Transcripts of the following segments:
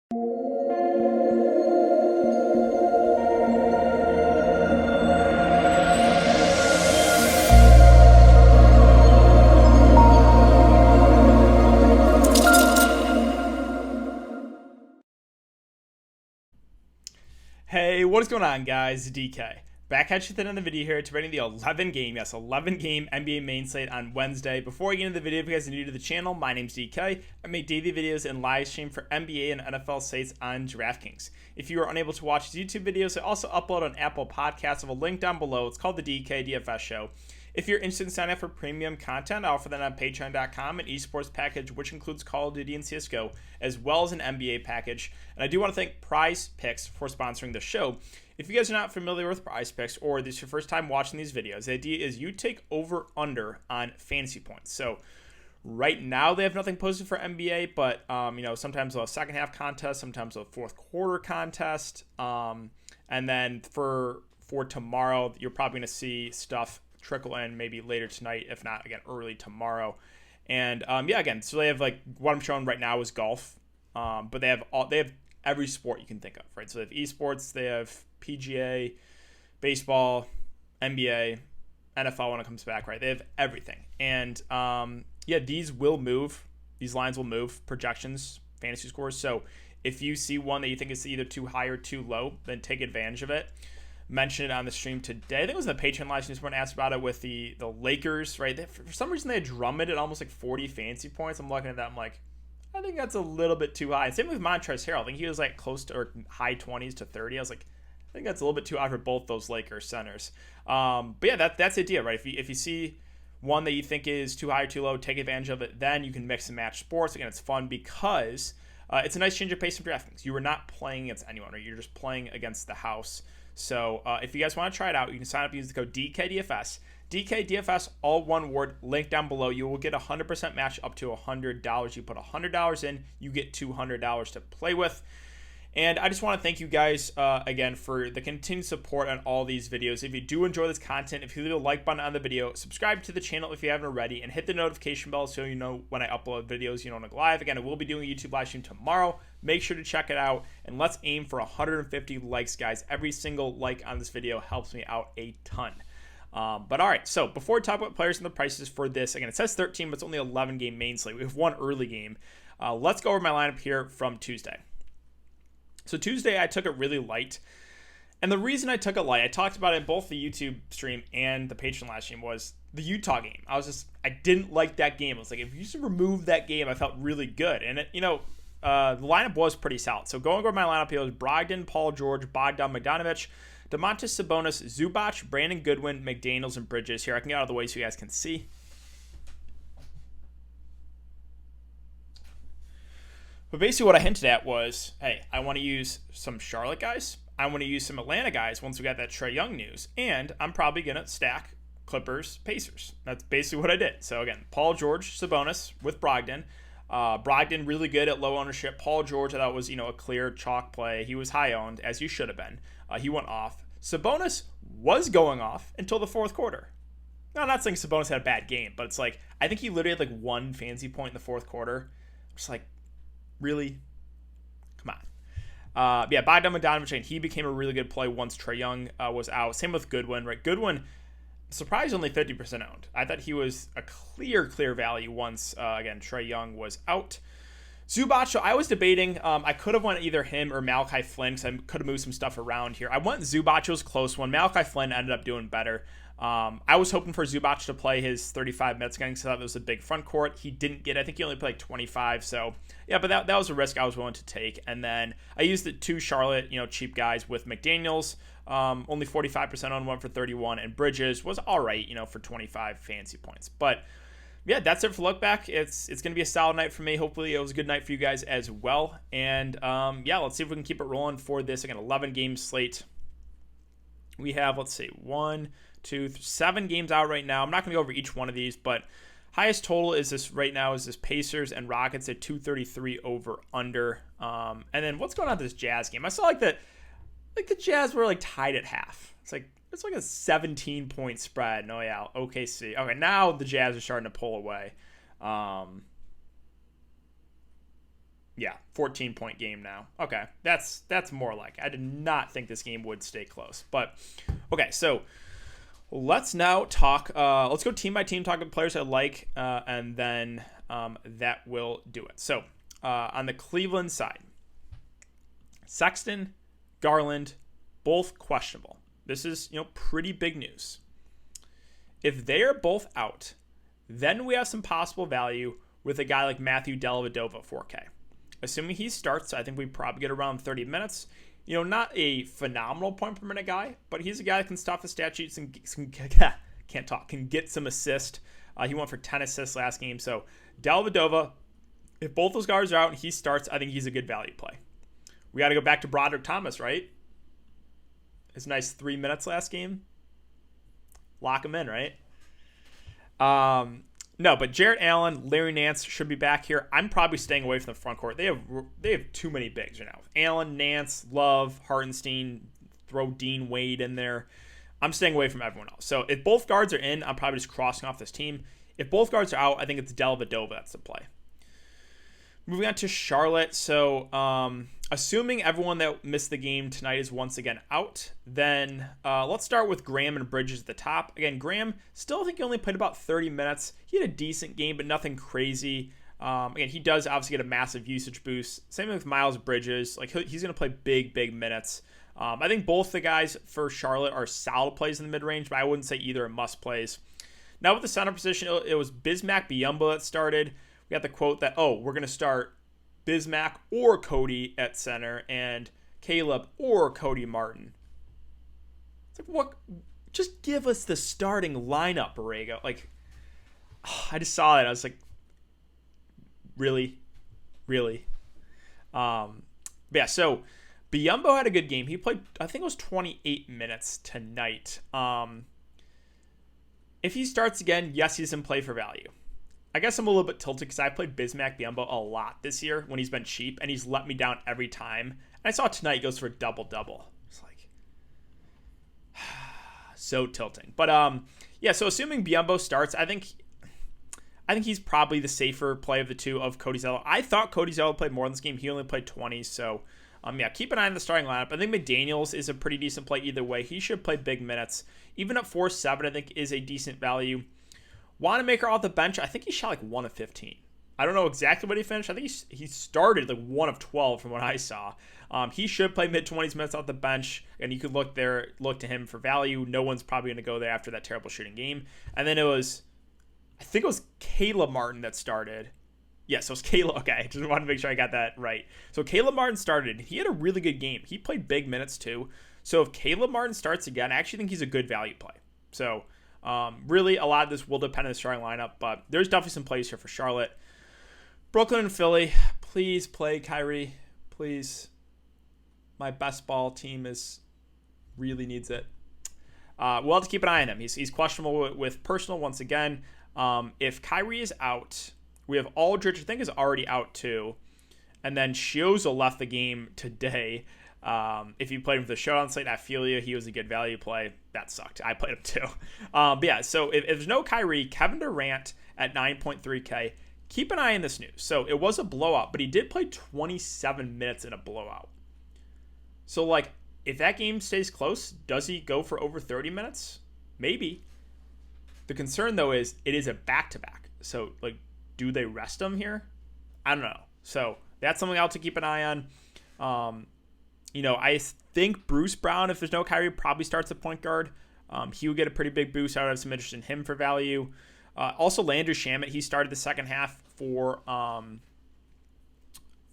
Hey, what is going on, guys? DK. Back at you at the end of the video here to bring the 11 game NBA main slate on Wednesday. Before I get into the video, if you guys are new to the channel, my name's DK. I make daily videos and live stream for NBA and NFL slates on Draftkings. If you are unable to watch these YouTube videos, I also upload on Apple Podcasts. I have a link down below. It's called the DKDFS Show. If you're interested in signing up for premium content, I offer that on patreon.com, an esports package which includes Call of Duty and CSGO, as well as an NBA package. And I do want to thank Prize Picks for sponsoring the show. If you guys are not familiar with Prize Picks, or this is your first time watching these videos, the idea is you take over/under on fantasy points. So right now they have nothing posted for NBA, but sometimes they'll have second half contest, sometimes they'll have fourth quarter contest, and then for tomorrow, you're probably going to see stuff trickle in maybe later tonight, if not again early tomorrow. And so they have, like, what I'm showing right now is golf, but they have every sport you can think of, right? So they have esports, they have PGA, baseball, NBA, NFL when it comes back, right? They have everything. And these will move. These lines will move, projections, fantasy scores. So if you see one that you think is either too high or too low, then take advantage of it. Mentioned it on the stream today. I think it was in the Patreon live stream. Someone asked about it with the Lakers, right? For some reason, they had Drummond at almost like 40 fantasy points. I'm looking at that. I'm like, I think that's a little bit too high. Same with Montrezl Harrell. I think he was like close to or high 20s to 30. I was like, I think that's a little bit too high for both those Lakers centers. But yeah, that's the idea, right? If you see one that you think is too high or too low, take advantage of it. Then you can mix and match sports. Again, it's fun because it's a nice change of pace from DraftKings. You are not playing against anyone, right? You're just playing against the house. So if you guys want to try it out, you can sign up using the code DKDFS. DKDFS, all one word, link down below. You will get a 100% match up to $100. You put $100 in, you get $200 to play with. And I just want to thank you guys again for the continued support on all these videos. If you do enjoy this content, if you leave a like button on the video, subscribe to the channel if you haven't already, and hit the notification bell so you know when I upload videos, you don't go live. Again, I will be doing a YouTube live stream tomorrow. Make sure to check it out, and let's aim for 150 likes, guys. Every single like on this video helps me out a ton. But all right, so before we talk about players and the prices for this, again, it says 13, but it's only 11 game main slate. We have one early game. Let's go over my lineup here from Tuesday. So Tuesday, I took it really light. And the reason I took it light, I talked about it in both the YouTube stream and the Patreon live stream, was the Utah game. I didn't like that game. I was like, if you just remove that game, I felt really good. And the lineup was pretty solid. So going over my lineup here was Brogdon, Paul George, Bogdan Bogdanovic, Domantas Sabonis, Zubac, Brandon Goodwin, McDaniels, and Bridges. Here, I can get out of the way so you guys can see. But basically what I hinted at was, hey, I want to use some Charlotte guys. I want to use some Atlanta guys once we got that Trae Young news. And I'm probably going to stack Clippers, Pacers. That's basically what I did. So again, Paul George, Sabonis with Brogdon. Brogdon really good at low ownership. Paul George I thought was a clear chalk play. He was high owned, as you should have been. He went off. Sabonis was going off until the fourth quarter. Now, I'm not saying Sabonis had a bad game, but it's like, I think he literally had like one fantasy point in the fourth quarter. Just like, really? Come on. Bogdan Bogdanovic, he became a really good play once Trae Young was out. Same with Goodwin, right? Goodwin, surprisingly 50% owned. I thought he was a clear value once, again, Trae Young was out. Zubac, I was debating. I could have went either him or Malachi Flynn because I could have moved some stuff around here. I went Zubac, it was a close one. Malachi Flynn ended up doing better. I was hoping for Zubac to play his 35 minutes again because I thought it was a big front court. He didn't get, I think he only played like 25. So, yeah, but that was a risk I was willing to take. And then I used the two Charlotte, cheap guys with McDaniels. Only 45% on one for 31. And Bridges was all right, for 25 fantasy points. But yeah, that's it for look back. It's going to be a solid night for me. Hopefully it was a good night for you guys as well. And let's see if we can keep it rolling for this. Again, 11 game slate. We have, let's see, 7 games out right now. I'm not going to go over each one of these, but highest total is this right now is this Pacers and Rockets at 233 over under. And then what's going on with this Jazz game? I saw the Jazz were like tied at half. It's like a 17-point spread. No, yeah, OKC. Okay, now the Jazz are starting to pull away. Yeah, 14-point game now. Okay, that's more like. I did not think this game would stay close. But, okay, so let's now talk. Let's go team by team, talk about players I like, and then that will do it. So, on the Cleveland side, Sexton, Garland, both questionable. This is, pretty big news. If they are both out, then we have some possible value with a guy like Matthew Dellavedova, 4K. Assuming he starts, I think we probably get around 30 minutes. Not a phenomenal point per minute guy, but he's a guy that can stuff the stat sheets and can get some assist. He went for 10 assists last game. So Dellavedova, if both those guys are out and he starts, I think he's a good value play. We got to go back to Broderick Thomas, right? His nice 3 minutes last game. Lock him in, right? No, but Jarrett Allen, Larry Nance should be back here. I'm probably staying away from the front court. They have too many bigs right now. Allen, Nance, Love, Hartenstein, throw Dean Wade in there. I'm staying away from everyone else. So if both guards are in, I'm probably just crossing off this team. If both guards are out, I think it's Dellavedova that's the play. Moving on to Charlotte. So assuming everyone that missed the game tonight is once again out, then let's start with Graham and Bridges at the top. Again, Graham still, I think he only played about 30 minutes. He had a decent game, but nothing crazy. Again, he does obviously get a massive usage boost. Same with Miles Bridges. Like he's going to play big minutes. I think both the guys for Charlotte are solid plays in the mid-range, but I wouldn't say either are must plays. Now with the center position, it was Bismack Biyombo that started. We got the quote that, we're going to start Bismack or Cody at center and Caleb or Cody Martin. It's like, what? Just give us the starting lineup, Borrego. Like, I just saw that. I was like, really? Yeah, so Biyombo had a good game. He played, I think it was 28 minutes tonight. If he starts again, yes, he's in play for value. I guess I'm a little bit tilted because I played Bismack Biyombo a lot this year when he's been cheap, and he's let me down every time. And I saw tonight he goes for a double-double. It's like, so tilting. But, yeah, so assuming Biyombo starts, I think he's probably the safer play of the two of Cody Zeller. I thought Cody Zeller played more in this game. He only played 20, so, yeah, keep an eye on the starting lineup. I think McDaniels is a pretty decent play either way. He should play big minutes. Even at 4-7, I think is a decent value. Wanamaker off the bench, I think he shot like 1 of 15. I don't know exactly what he finished. I think he started like 1 of 12 from what I saw. He should play mid-20s minutes off the bench, and you could look to him for value. No one's probably going to go there after that terrible shooting game. And then I think it was Caleb Martin that started. Yes, it was Caleb. Okay, I just wanted to make sure I got that right. So Caleb Martin started. He had a really good game. He played big minutes too. So if Caleb Martin starts again, I actually think he's a good value play. So really, a lot of this will depend on the starting lineup, but there's definitely some plays here for Charlotte. Brooklyn and Philly, please play Kyrie. Please. My best ball team really needs it. We'll have to keep an eye on him. He's questionable with personal once again. If Kyrie is out, we have Aldridge, I think, is already out too. And then Shioza left the game today. If you played him for the showdown slate, I feel you. He was a good value play. That sucked. I played him too. But yeah, so if there's no Kyrie, Kevin Durant at 9.3K, keep an eye on this news. So it was a blowout, but he did play 27 minutes in a blowout. So like, if that game stays close, does he go for over 30 minutes? Maybe. The concern though is it is a back-to-back. So like, do they rest him here? I don't know. So that's something else to keep an eye on. I think Bruce Brown, if there's no Kyrie, probably starts at point guard. He would get a pretty big boost. I would have some interest in him for value. Also, Landry Shamet, he started the second half for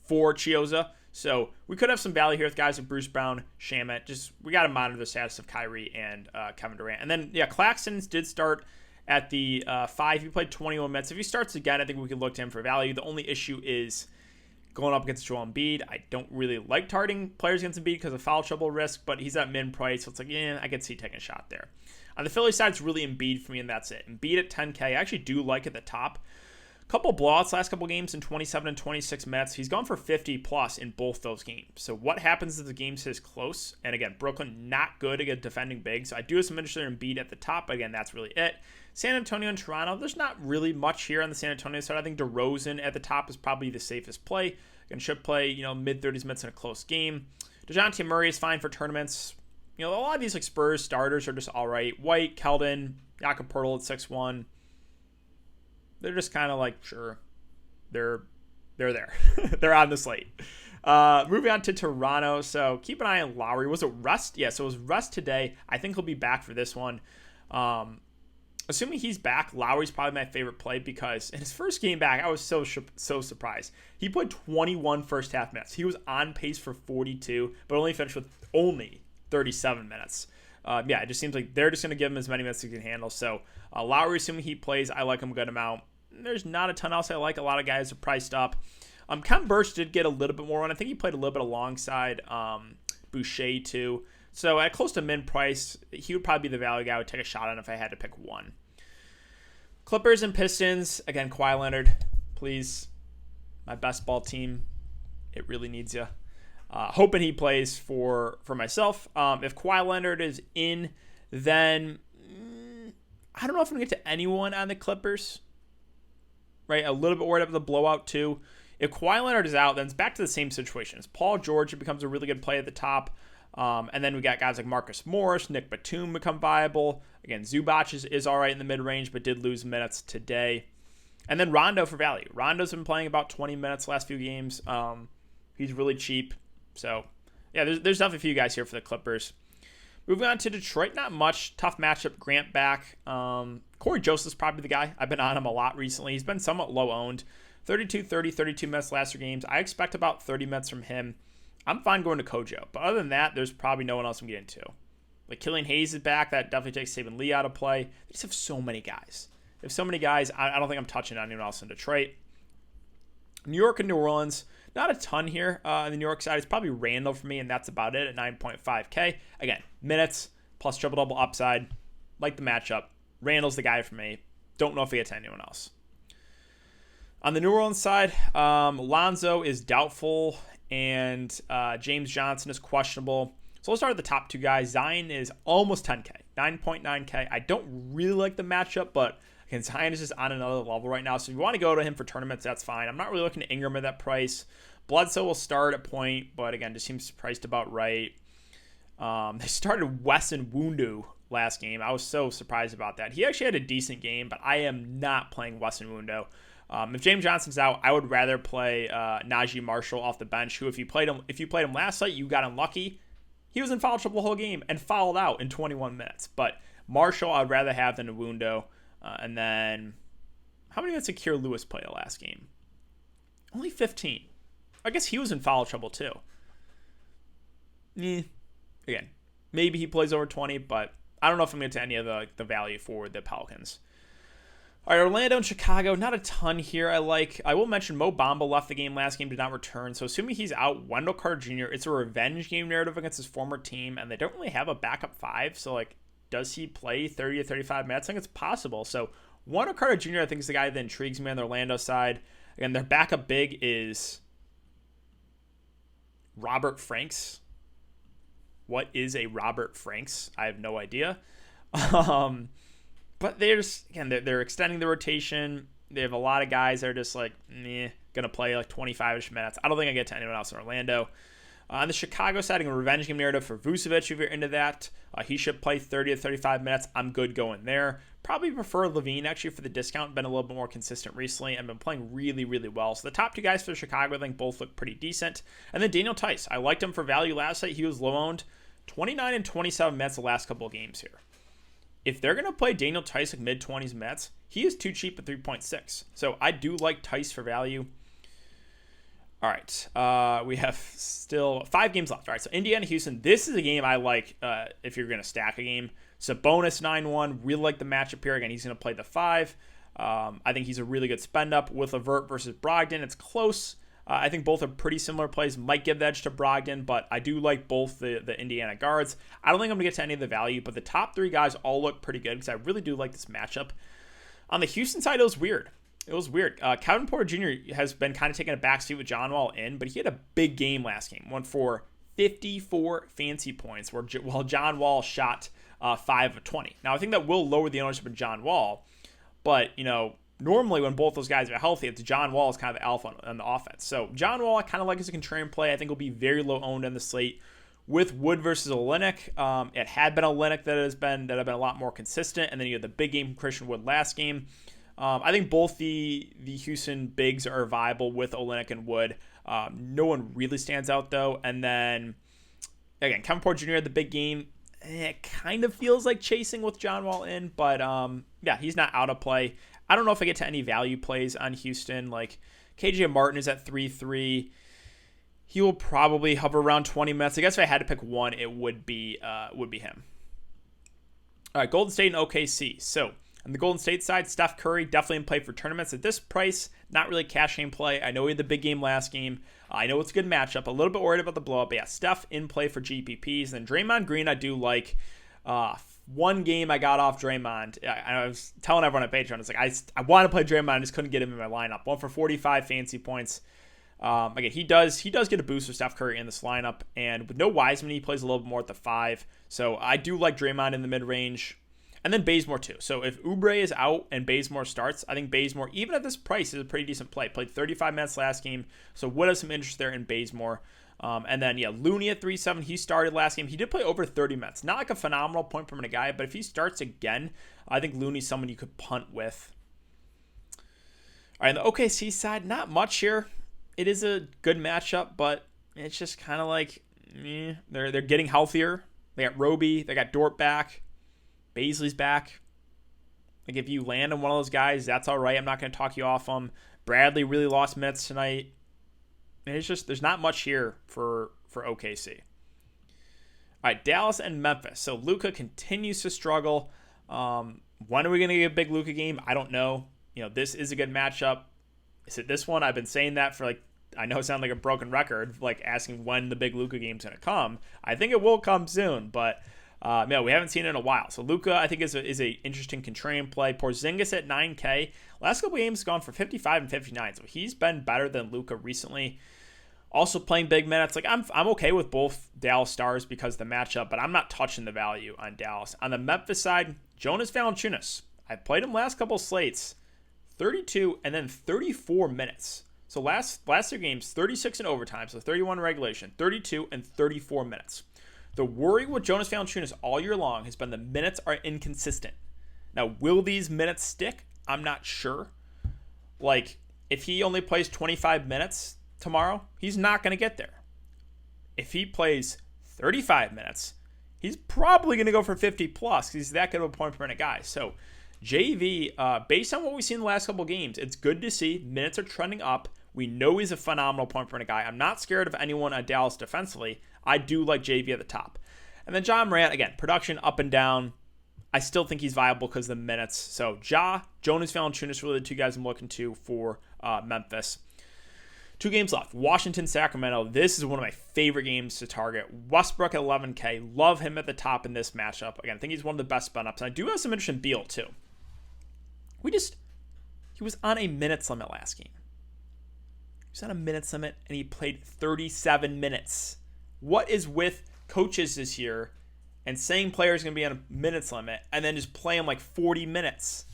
Chioza. So we could have some value here with guys like Bruce Brown, Shamet. We got to monitor the status of Kyrie and Kevin Durant. And then, yeah, Claxton did start at the 5. He played 21 minutes. If he starts again, I think we could look to him for value. The only issue is going up against Joel Embiid. I don't really like targeting players against Embiid because of foul trouble risk, but he's at min price, so it's like, I could see taking a shot there. On the Philly side, it's really Embiid for me, and that's it. Embiid at 10K, I actually do like at the top. Couple blowouts last couple games in 27 and 26 minutes. He's gone for 50 plus in both those games. So what happens if the game stays close? And again, Brooklyn not good against defending big. So I do have some interest in Embiid at the top. But again, that's really it. San Antonio and Toronto, there's not really much here on the San Antonio side. I think DeRozan at the top is probably the safest play. Again, should play, mid-30s minutes in a close game. DeJounte Murray is fine for tournaments. A lot of these Spurs starters are just all right. White, Keldon, Jakob Poeltl at 6'1". They're just kind of sure, they're there. They're on the slate. Moving on to Toronto. So keep an eye on Lowry. Was it rest? Yeah, so it was rest today. I think he'll be back for this one. Assuming he's back, Lowry's probably my favorite play because in his first game back, I was so surprised. He played 21 first half minutes. He was on pace for 42, but only finished with only 37 minutes. It just seems like they're just going to give him as many minutes as he can handle. So Lowry, assuming he plays, I like him a good amount. There's not a ton else I like. A lot of guys are priced up. Kem Birch did get a little bit more on. I think he played a little bit alongside Boucher too. So at close to min price, he would probably be the value guy I would take a shot on if I had to pick one. Clippers and Pistons. Again, Kawhi Leonard, please. My best ball team. It really needs you. Hoping he plays for myself. If Kawhi Leonard is in, then I don't know if I'm going to get to anyone on the Clippers. Right, a little bit worried about the blowout too. If Kawhi Leonard is out, then it's back to the same situation. It's Paul George who becomes a really good play at the top. And then we got guys like Marcus Morris, Nick Batum become viable. Again, Zubac is all right in the mid-range, but did lose minutes today. And then Rondo for value. Rondo's been playing about 20 minutes last few games. He's really cheap. So, yeah, there's definitely a few guys here for the Clippers. Moving on to Detroit, not much. Tough matchup. Grant back. Corey Joseph's probably the guy. I've been on him a lot recently. He's been somewhat low-owned. 32 minutes last 3 games. I expect about 30 minutes from him. I'm fine going to Kojo. But other than that, there's probably no one else I'm getting to. Killian Hayes is back. That definitely takes Saban Lee out of play. They just have so many guys. They have so many guys. I don't think I'm touching on anyone else in Detroit. New York and New Orleans. Not a ton here on the New York side. It's probably Randall for me, and that's about it at 9.5K. Again, minutes plus triple-double upside. Like the matchup. Randall's the guy for me. Don't know if he gets anyone else. On the New Orleans side, Lonzo is doubtful, and James Johnson is questionable. So we'll start with the top 2 guys. Zion is almost 10K, 9.9K. I don't really like the matchup, but again, Zion is just on another level right now. So if you want to go to him for tournaments, that's fine. I'm not really looking at Ingram at that price. Bledsoe will start at point, but again, just seems priced about right. They started Wes Nwundu last game. I was so surprised about that. He actually had a decent game, but I am not playing Wes Nwundu. If James Johnson's out, I would rather play Najee Marshall off the bench, who if you played him last night, you got unlucky. He was in foul trouble the whole game and fouled out in 21 minutes. But Marshall, I'd rather have than Nwundu. And then, how many minutes did Kira Lewis play the last game? Only 15. I guess he was in foul trouble too. Again, maybe he plays over 20, but I don't know if I'm going to get to any of the value for the Pelicans. All right, Orlando and Chicago, not a ton here. I will mention Mo Bamba left the game last game, did not return. So assuming he's out, Wendell Carter Jr., it's a revenge game narrative against his former team, and they don't really have a backup 5. So, does he play 30 to 35 minutes? I think it's possible. So Wendell Carter Jr., I think, is the guy that intrigues me on the Orlando side. Again, their backup big is Robert Franks. What is a Robert Franks? I have no idea. But they're extending the rotation. They have a lot of guys that are just going to play 25-ish minutes. I don't think I get to anyone else in Orlando. On the Chicago side, a revenge game narrative for Vucevic, if you're into that. He should play 30 to 35 minutes. I'm good going there. Probably prefer Levine, actually, for the discount. Been a little bit more consistent recently and been playing really, really well. So the top 2 guys for Chicago, I think, both look pretty decent. And then Daniel Tice. I liked him for value last night. He was low-owned. 29 and 27 minutes the last couple of games here. If they're going to play Daniel Tice mid-20s minutes, he is too cheap at 3.6. So I do like Tice for value. All right, we have still 5 games left. All right, so Indiana-Houston, this is a game I like if you're going to stack a game. Sabonis 9-1, really like the matchup here. Again, he's going to play the 5. I think he's a really good spend-up with Levert versus Brogdon. It's close. I think both are pretty similar plays. Might give the edge to Brogdon, but I do like both the Indiana guards. I don't think I'm going to get to any of the value, but the top 3 guys all look pretty good because I really do like this matchup. On the Houston side, it was weird. Kevin Porter Jr. has been kind of taking a backseat with John Wall in, but he had a big game last game. Went for 54 fancy points, while John Wall shot 5 of 20. Now, I think that will lower the ownership of John Wall, but, normally when both those guys are healthy, it's John Wall is kind of the alpha on the offense. So John Wall I kind of like as a contrarian play. I think will be very low owned on the slate. With Wood versus Olynyk, it had been Olynyk that have been a lot more consistent, and then you had the big game from Christian Wood last game. I think both the Houston bigs are viable with Olynyk and Wood. No one really stands out though. And then again, Kevin Porter Jr. had the big game. It kind of feels like chasing with John Wall in, but yeah, he's not out of play. I don't know if I get to any value plays on Houston. Like KJ Martin is at 3.3. He will probably hover around 20 minutes. I guess if I had to pick one, it would be him. All right, Golden State and OKC. So on the Golden State side, Steph Curry definitely in play for tournaments. At this price, not really cash game play. I know he had the big game last game. I know it's a good matchup. A little bit worried about the blow-up. But yeah, Steph in play for GPPs. And then Draymond Green, I do like. One game I got off Draymond. I was telling everyone on Patreon, it's like I want to play Draymond. I just couldn't get him in my lineup. 1 for 45 fancy points. Again, he does get a boost with Steph Curry in this lineup, and with no Wiseman, he plays a little bit more at the 5. So I do like Draymond in the mid range, and then Bazemore too. So if Oubre is out and Bazemore starts, I think Bazemore, even at this price, is a pretty decent play. Played 35 minutes last game, so would have some interest there in Bazemore. And then yeah, Looney at 3.7. He started last game. He did play over 30 minutes. Not like a phenomenal point per minute guy, but if he starts again, I think Looney's someone you could punt with. All right, on the OKC side, not much here. It is a good matchup, but it's just kind of like they're getting healthier. They got Roby, they got Dort back, Baisley's back. Like if you land on one of those guys, that's all right. I'm not going to talk you off them. Bradley really lost minutes tonight. And it's just there's not much here for OKC. All right, Dallas and Memphis. So Luka continues to struggle. When are we going to get a big Luka game? I don't know. This is a good matchup. Is it this one? I've been saying that for I know it sounds like a broken record, asking when the big Luka game's going to come. I think it will come soon, but we haven't seen it in a while. So Luka, I think, is a interesting contrarian play. Porzingis at 9K. Last couple games gone for 55 and 59, so he's been better than Luka recently. Also playing big minutes. I'm okay with both Dallas stars because of the matchup, but I'm not touching the value on Dallas. On the Memphis side, Jonas Valentinus. I played him last couple slates. 32 and then 34 minutes. So last 3 games, 36 in overtime, so 31 in regulation, 32 and 34 minutes. The worry with Jonas Valentinus all year long has been the minutes are inconsistent. Now, will these minutes stick? I'm not sure. If he only plays 25 minutes tomorrow, he's not going to get there. If he plays 35 minutes, he's probably going to go for 50 plus because he's that good of a point per minute guy. So JV, based on what we've seen the last couple games, it's good to see. Minutes are trending up. We know he's a phenomenal point per minute guy. I'm not scared of anyone at Dallas defensively. I do like JV at the top. And then John Morant, again, production up and down. I still think he's viable because of the minutes. So Jonas Valanciunas, really the 2 guys I'm looking to for Memphis. 2 games left. Washington, Sacramento. This is one of my favorite games to target. Westbrook at 11K. Love him at the top in this matchup. Again, I think he's one of the best spin ups. And I do have some interest in Beal too. He was on a minutes limit last game. He was on a minutes limit and he played 37 minutes. What is with coaches this year and saying players are going to be on a minutes limit and then just play them 40 minutes?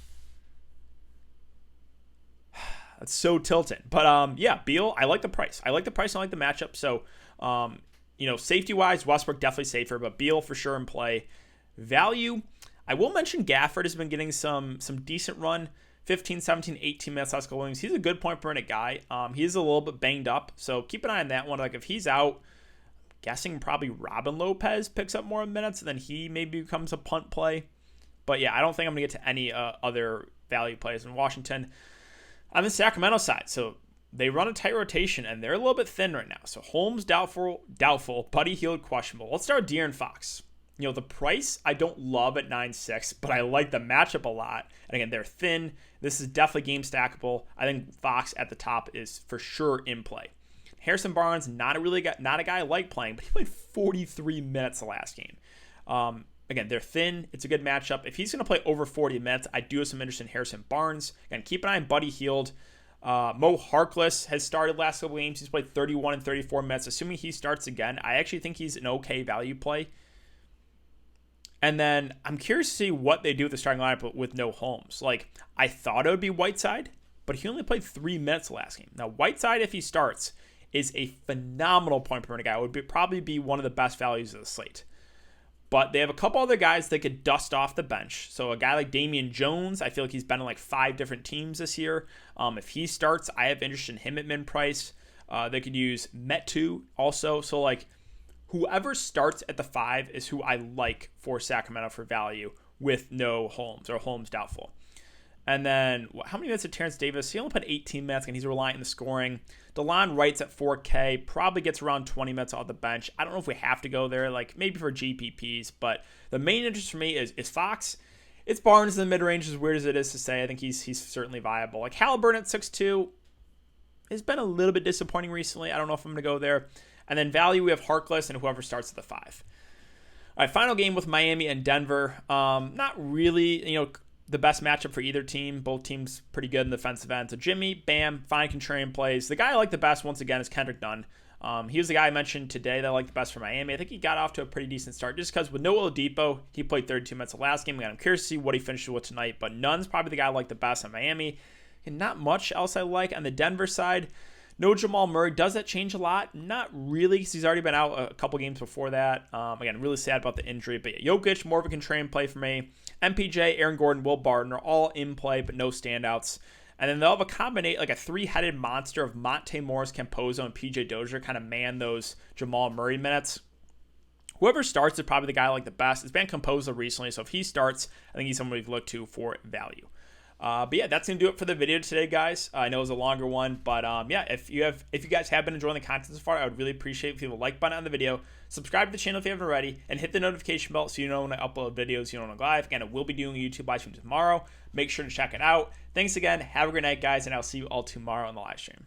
That's so tilted. But yeah, Beal, I like the price. I like the matchup. So, safety-wise, Westbrook definitely safer, but Beal for sure in play. Value, I will mention Gafford has been getting some decent run. 15, 17, 18 minutes last couple games. He's a good point per minute guy. He is a little bit banged up, so keep an eye on that one. If he's out, I'm guessing probably Robin Lopez picks up more minutes, and then he maybe becomes a punt play. But yeah, I don't think I'm going to get to any other value plays in Washington. On the Sacramento side, so they run a tight rotation, and they're a little bit thin right now. So Holmes, doubtful. Buddy Hield, questionable. Let's start with De'Aaron Fox. The price I don't love at 9.6, but I like the matchup a lot. And again, they're thin. This is definitely game stackable. I think Fox at the top is for sure in play. Harrison Barnes, not a guy I like playing, but he played 43 minutes the last game. Again, they're thin. It's a good matchup. If he's going to play over 40 minutes, I do have some interest in Harrison Barnes. Again, keep an eye on Buddy Hield. Mo Harkless has started last couple games. He's played 31 and 34 minutes. Assuming he starts again, I actually think he's an okay value play. And then I'm curious to see what they do with the starting lineup with no Holmes. Like, I thought it would be Whiteside, but he only played 3 minutes last game. Now, Whiteside, if he starts, is a phenomenal point per minute guy. Would probably be one of the best values of the slate. But they have a couple other guys that could dust off the bench. So a guy like Damian Jones, I feel like he's been in like 5 different teams this year. If he starts, I have interest in him at min price. They could use Metu also. So like whoever starts at the 5 is who I like for Sacramento for value with no Holmes or Holmes doubtful. And then how many minutes did Terrence Davis? He only played 18 minutes and he's reliant on the scoring. DeLon Wright's at 4K, probably gets around 20 minutes off the bench. I don't know if we have to go there, like maybe for GPPs, but the main interest for me is Fox. It's Barnes in the mid-range, as weird as it is to say. I think he's certainly viable. Like Halliburton at 6'2" has been a little bit disappointing recently. I don't know if I'm going to go there. And then value, we have Harkless and whoever starts at the 5. All right, final game with Miami and Denver. Not really, the best matchup for either team. Both teams pretty good in the defensive end. So Jimmy, Bam, fine contrarian plays. The guy I like the best, once again, is Kendrick Nunn. He was the guy I mentioned today that I like the best for Miami. I think he got off to a pretty decent start just because with no Oladipo, he played 32 minutes the last game. Again, I'm curious to see what he finishes with tonight, but Nunn's probably the guy I like the best in Miami. And not much else I like. On the Denver side, no Jamal Murray. Does that change a lot? Not really, because he's already been out a couple games before that. Again, really sad about the injury. But yeah, Jokic, more of a contrarian play for me. MPJ, Aaron Gordon, Will Barton are all in play, but no standouts. And then they'll have a combination, like a 3-headed monster of Monte Morris, Campazzo, and PJ Dozier kind of man those Jamal Murray minutes. Whoever starts is probably the guy I like the best. It's been Campazzo recently, so if he starts, I think he's someone we can look to for value. But yeah, that's going to do it for the video today, guys. I know it was a longer one, but yeah, if you guys have been enjoying the content so far, I would really appreciate if you leave a like button on the video, subscribe to the channel if you haven't already, and hit the notification bell so you know when I upload videos, you know when I go live. Again, I will be doing a YouTube live stream tomorrow. Make sure to check it out. Thanks again. Have a great night, guys, and I'll see you all tomorrow on the live stream.